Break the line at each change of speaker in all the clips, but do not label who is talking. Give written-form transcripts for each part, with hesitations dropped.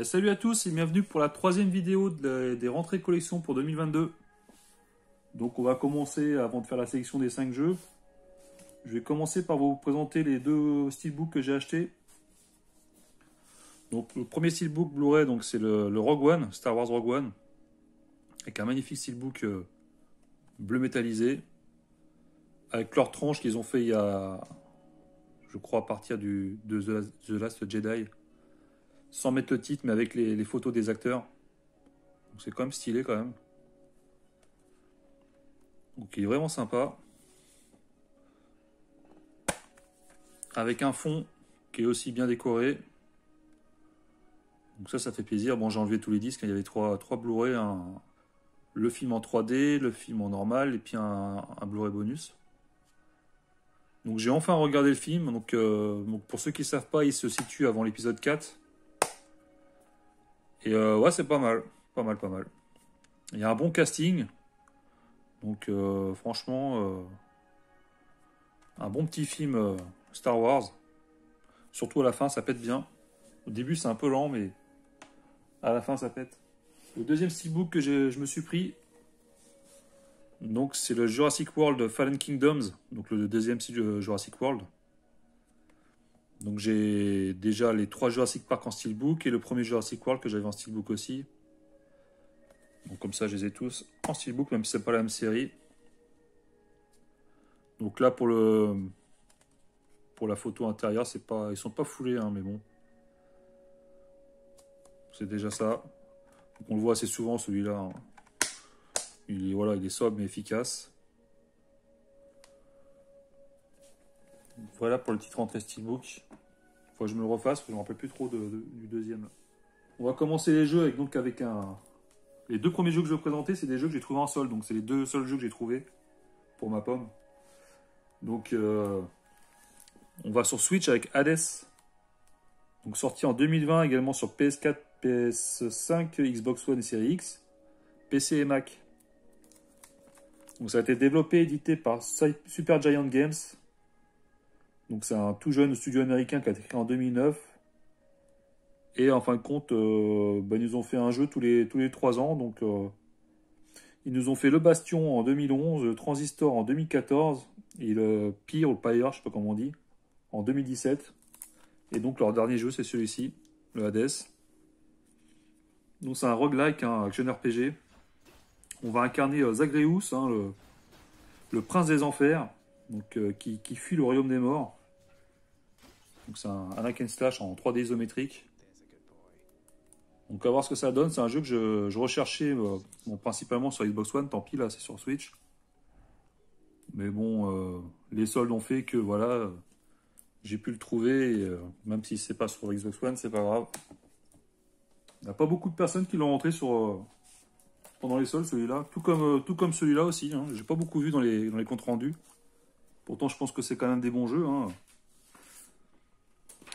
Salut à tous et bienvenue pour la troisième vidéo des rentrées collection pour 2022. Donc on va commencer, avant de faire la sélection des 5 jeux, je vais commencer par vous présenter les deux steelbooks que j'ai achetés. Donc le premier steelbook Blu-ray, donc c'est le Rogue One, Star Wars Rogue One, avec un magnifique steelbook bleu métallisé, avec leur tranche qu'ils ont fait il y a, je crois, à partir de The Last Jedi, sans mettre le titre, mais avec les photos des acteurs. Donc c'est quand même stylé quand même. Donc il est vraiment sympa. Avec un fond qui est aussi bien décoré. Donc ça fait plaisir. Bon, j'ai enlevé tous les disques. Il y avait trois Blu-ray. Le film en 3D, le film en normal et puis un Blu-ray bonus. Donc j'ai enfin regardé le film. Donc pour ceux qui ne savent pas, il se situe avant l'épisode 4. Et ouais, c'est pas mal. Pas mal, pas mal. Il y a un bon casting. Donc franchement, un bon petit film Star Wars. Surtout à la fin, ça pète bien. Au début, c'est un peu lent, mais à la fin, ça pète. Le deuxième steelbook que je me suis pris, donc c'est le Jurassic World Fallen Kingdoms, donc le deuxième Jurassic World. Donc j'ai déjà les 3 Jurassic Park en steelbook et le premier Jurassic World que j'avais en steelbook aussi. Donc comme ça, je les ai tous en steelbook, même si c'est pas la même série. Donc là, pour la photo intérieure, ils sont pas foulés, hein, mais bon. C'est déjà ça. Donc on le voit assez souvent, celui-là. Hein. Il est sobre mais efficace. Voilà pour le titre entrée steelbook. Faut que je me le refasse, parce que je ne me rappelle plus trop du deuxième. On va commencer les jeux avec un... Les 2 premiers jeux que je vais présenter, c'est des jeux que j'ai trouvés en solde. Donc c'est les 2 seuls jeux que j'ai trouvés pour ma pomme. Donc on va sur Switch avec Hades. Donc sorti en 2020 également sur PS4, PS5, Xbox One et Series X, PC et Mac. Donc ça a été développé et édité par Supergiant Games. Donc c'est un tout jeune studio américain qui a été créé en 2009. Et en fin de compte, ils nous ont fait un jeu tous les 3 ans. Donc ils nous ont fait le Bastion en 2011, le Transistor en 2014 et le Pyre ou le Pyre, je sais pas comment on dit, en 2017. Et donc leur dernier jeu c'est celui-ci, le Hades. Donc c'est un roguelike, un action RPG. On va incarner Zagreus, hein, le prince des enfers, donc, qui fuit le royaume des morts. Donc c'est un hack and slash en 3D isométrique. Donc à voir ce que ça donne. C'est un jeu que je recherchais principalement sur Xbox One. Tant pis, là c'est sur Switch. Mais bon, les soldes ont fait que voilà, j'ai pu le trouver. Et, même si c'est pas sur Xbox One, c'est pas grave. Il n'y a pas beaucoup de personnes qui l'ont rentré pendant les soldes, celui-là. Tout comme celui-là aussi. Hein. J'ai pas beaucoup vu dans les comptes rendus. Pourtant, je pense que c'est quand même des bons jeux. Hein.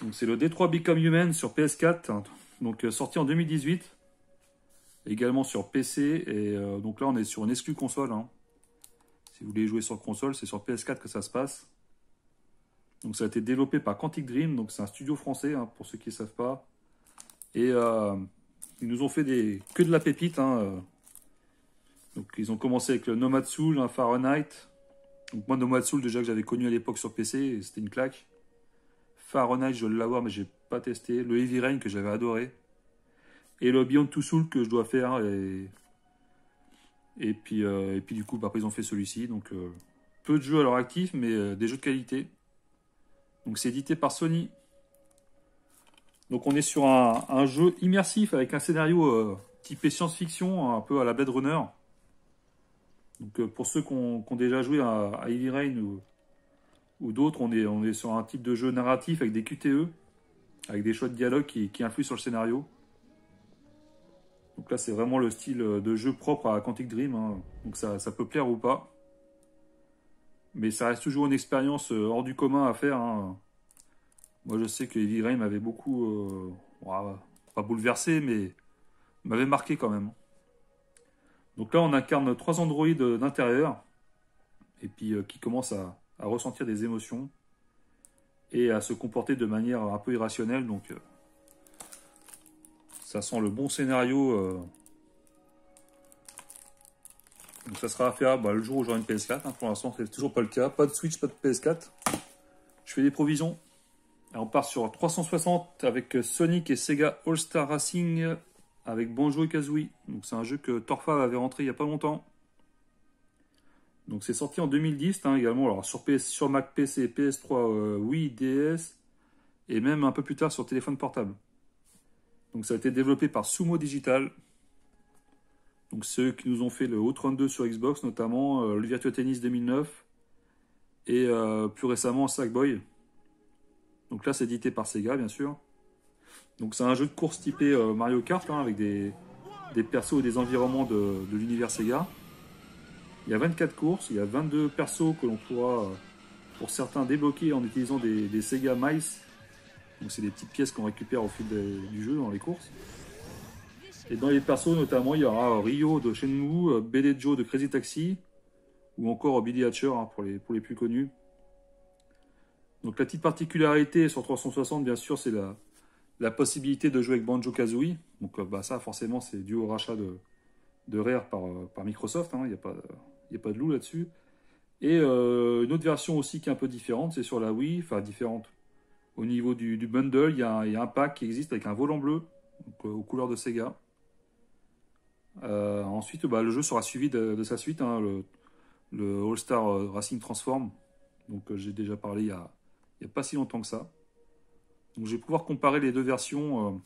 Donc c'est le D3 Become Human sur PS4. Hein. Donc sorti en 2018. Également sur PC. Et donc là, on est sur une exclue console. Hein. Si vous voulez jouer sur console, c'est sur PS4 que ça se passe. Donc ça a été développé par Quantic Dream. Donc c'est un studio français, hein, pour ceux qui ne savent pas. Et ils nous ont fait que de la pépite. Hein. Donc ils ont commencé avec le Nomad Soul, un Fahrenheit. Donc moi, Nomad Soul, déjà que j'avais connu à l'époque sur PC, c'était une claque. Fahrenheit, je veux l'avoir, mais j'ai pas testé. Le Heavy Rain, que j'avais adoré. Et le Beyond Two Souls, que je dois faire. Et puis du coup, après, ils ont fait celui-ci. Donc peu de jeux à leur actif, mais des jeux de qualité. Donc c'est édité par Sony. Donc on est sur un jeu immersif avec un scénario typé science-fiction, un peu à la Blade Runner. Donc pour ceux qui ont déjà joué à Heavy Rain ou d'autres, on est sur un type de jeu narratif avec des QTE, avec des choix de dialogue qui influent sur le scénario. Donc là, c'est vraiment le style de jeu propre à Quantic Dream. Hein. Donc ça peut plaire ou pas. Mais ça reste toujours une expérience hors du commun à faire. Hein. Moi, je sais que Heavy Rain m'avait beaucoup... pas bouleversé, mais m'avait marqué quand même. Donc là, on incarne 3 androïdes d'intérieur. Et puis qui commencent à ressentir des émotions. Et à se comporter de manière un peu irrationnelle. Donc Ça sent le bon scénario. Donc ça sera à faire le jour où j'aurai une PS4. Hein. Pour l'instant, c'est toujours pas le cas. Pas de Switch, pas de PS4. Je fais des provisions. Et on part sur 360 avec Sonic et Sega All-Star Racing avec Banjo et Kazooie. Donc c'est un jeu que Torfa avait rentré il y a pas longtemps. Donc c'est sorti en 2010 hein, également. Alors sur Mac PC, PS3, Wii, DS et même un peu plus tard sur téléphone portable. Donc ça a été développé par Sumo Digital. Donc ceux qui nous ont fait le O32 sur Xbox, notamment le Virtua Tennis 2009 et plus récemment Sackboy. Donc là c'est édité par Sega bien sûr. Donc c'est un jeu de course typé Mario Kart hein, avec des persos et des environnements de l'univers Sega. Il y a 24 courses, il y a 22 persos que l'on pourra pour certains débloquer en utilisant des Sega Mice. Donc c'est des petites pièces qu'on récupère au fil du jeu dans les courses. Et dans les persos notamment, il y aura Ryo de Shenmue, BD Joe de Crazy Taxi, ou encore Billy Hatcher hein, pour les plus connus. Donc la petite particularité sur 360 bien sûr c'est la possibilité de jouer avec Banjo-Kazooie. Donc ça forcément c'est dû au rachat de Rare par Microsoft, hein, il n'y a pas de loup là-dessus. Et une autre version aussi qui est un peu différente, c'est sur la Wii, enfin différente. Au niveau du bundle, il y a un pack qui existe avec un volant bleu, donc, aux couleurs de Sega. Ensuite, le jeu sera suivi de sa suite, hein, le All-Star Racing Transform. Donc j'ai déjà parlé il y a pas si longtemps que ça. Donc je vais pouvoir comparer les deux versions.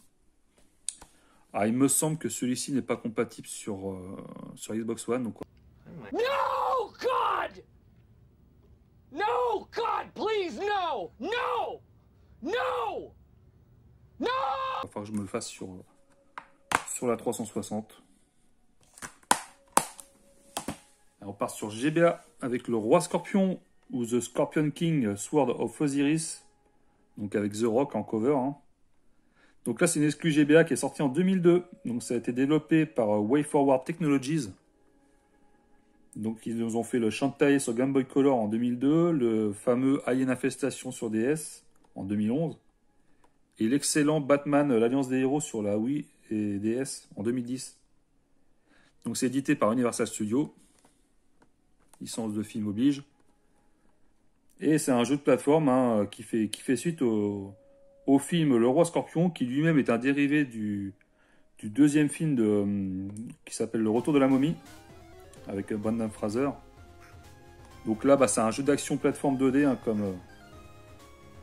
Il me semble que celui-ci n'est pas compatible sur Xbox One. Donc...
No, God! No, God, please, no! No! No! No!
Il va falloir que je me le fasse sur la 360. Alors, on part sur GBA avec le Roi Scorpion ou The Scorpion King Sword of Osiris. Donc avec The Rock en cover. Hein. Donc là, c'est une exclu GBA qui est sortie en 2002. Donc ça a été développé par WayForward Technologies. Donc ils nous ont fait le Shantae sur Game Boy Color en 2002, le fameux Alien Infestation sur DS en 2011, et l'excellent Batman l'Alliance des Héros sur la Wii et DS en 2010. Donc c'est édité par Universal Studios, licence de film oblige, et c'est un jeu de plateforme hein, qui fait suite au film Le Roi Scorpion, qui lui-même est un dérivé du deuxième film qui s'appelle Le Retour de la Momie, avec Brendan Fraser. Donc là, c'est un jeu d'action plateforme 2D, hein,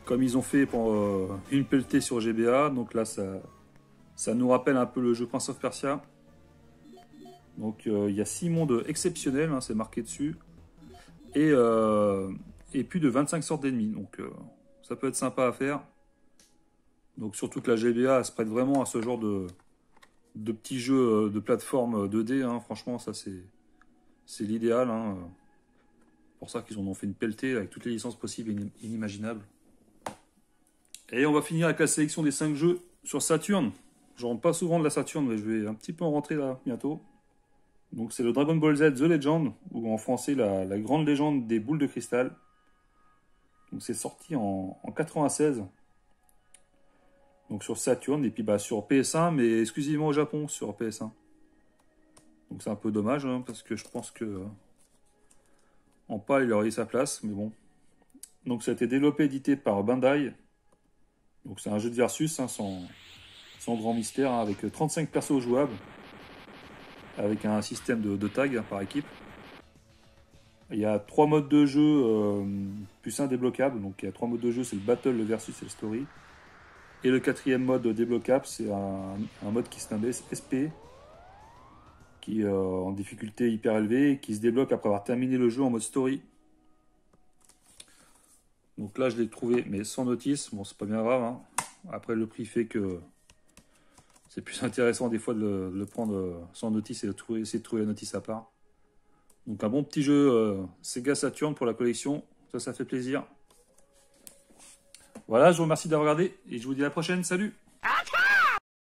comme ils ont fait pour une pelletée sur GBA. Donc là, ça nous rappelle un peu le jeu Prince of Persia. Donc il y a 6 mondes exceptionnels, hein, c'est marqué dessus. Et plus de 25 sortes d'ennemis. Donc ça peut être sympa à faire. Donc surtout que la GBA elle se prête vraiment à ce genre de petits jeux de plateforme 2D. Hein. Franchement, ça c'est l'idéal. Hein. Pour ça qu'ils en ont fait une pelletée avec toutes les licences possibles et inimaginables. Et on va finir avec la sélection des 5 jeux sur Saturn. Je rentre pas souvent de la Saturn, mais je vais un petit peu en rentrer là bientôt. Donc c'est le Dragon Ball Z The Legend, ou en français la grande légende des boules de cristal. Donc c'est sorti en 96. Donc sur Saturn, et puis sur PS1, mais exclusivement au Japon sur PS1. Donc c'est un peu dommage, hein, parce que je pense que en PAL il aurait eu sa place, mais bon. Donc ça a été développé et édité par Bandai. Donc c'est un jeu de versus, hein, sans grand mystère, hein, avec 35 persos jouables, avec un système de tag hein, par équipe. Il y a 3 modes de jeu plus un débloquable. Donc il y a 3 modes de jeu, c'est le battle, le versus et le story. Et le 4e mode débloquable, c'est un mode qui se nomme SP, qui est en difficulté hyper élevée et qui se débloque après avoir terminé le jeu en mode story. Donc là, je l'ai trouvé, mais sans notice. Bon, c'est pas bien grave. Hein. Après, le prix fait que c'est plus intéressant des fois de le prendre sans notice et essayer de trouver la notice à part. Donc un bon petit jeu Sega Saturn pour la collection. Ça fait plaisir. Voilà, je vous remercie d'avoir regardé et je vous dis à la prochaine. Salut!